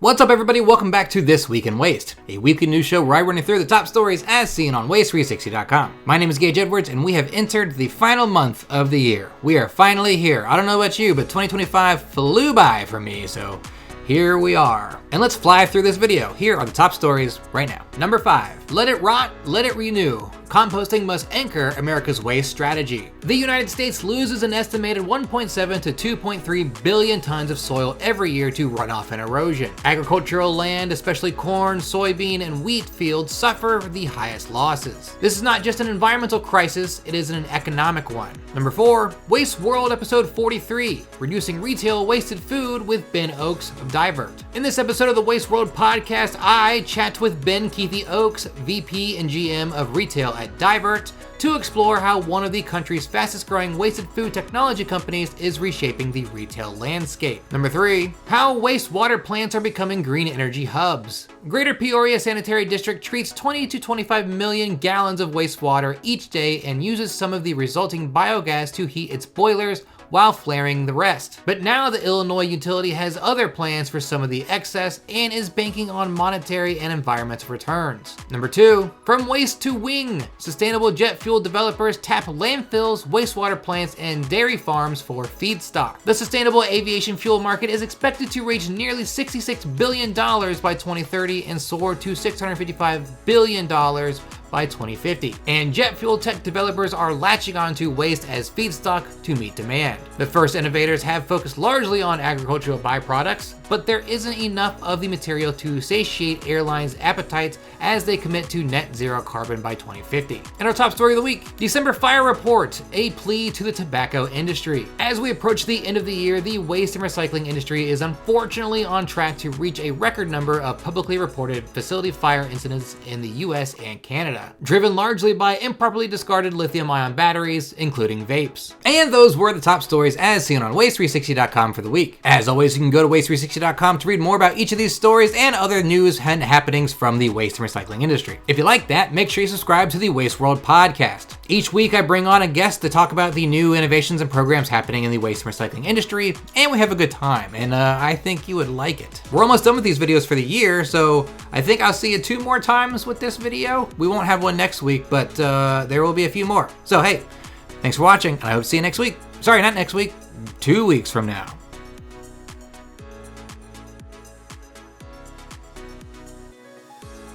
What's up, everybody? Welcome back to This Week in Waste, a weekly news show where I run you through the top stories as seen on Waste360.com. My name is Gage Edwards, and we have entered the final month of the year. We are finally here. I don't know about you, but 2025 flew by for me, so here we are. And let's fly through this video. Here are the top stories right now. Number 5, let it rot, let it renew. Composting must anchor America's waste strategy. The United States loses an estimated 1.7 to 2.3 billion tons of soil every year to runoff and erosion. Agricultural land, especially corn, soybean, and wheat fields, suffer the highest losses. This is not just an environmental crisis, it is an economic one. Number 4, Waste World episode 43, reducing retail wasted food with Ben Oaks of Divert. In this episode of the Waste World podcast, I chat with Ben Kuethe Oaks, VP and GM of retail at Divert, to explore how one of the country's fastest growing wasted food technology companies is reshaping the retail landscape. Number 3, how wastewater plants are becoming green energy hubs. Greater Peoria Sanitary District treats 20 to 25 million gallons of wastewater each day and uses some of the resulting biogas to heat its boilers while flaring the rest. But now the Illinois utility has other plans for some of the excess and is banking on monetary and environmental returns. Number 2, from waste to wing. Sustainable jet fuel developers tap landfills, wastewater plants, and dairy farms for feedstock. The sustainable aviation fuel market is expected to reach nearly $66 billion by 2030 and soar to $655 billion by 2050. And jet fuel tech developers are latching onto waste as feedstock to meet demand. The first innovators have focused largely on agricultural byproducts, but there isn't enough of the material to satiate airlines' appetites as they commit to net zero carbon by 2050. And our top story of the week, December fire report, a plea to the tobacco industry. As we approach the end of the year, the waste and recycling industry is unfortunately on track to reach a record number of publicly reported facility fire incidents in the US and Canada, driven largely by improperly discarded lithium-ion batteries, including vapes. And those were the top stories as seen on Waste360.com for the week. As always, you can go to Waste360.com to read more about each of these stories and other news and happenings from the waste and recycling industry. If you like that, make sure you subscribe to the Waste World podcast. Each week I bring on a guest to talk about the new innovations and programs happening in the waste and recycling industry, and we have a good time, and I think you would like it. We're almost done with these videos for the year, so I think I'll see you 2 more times with this video. We won't have one next week, but there will be a few more. So hey, thanks for watching, and I hope to see you next week. Sorry, not next week, 2 weeks from now.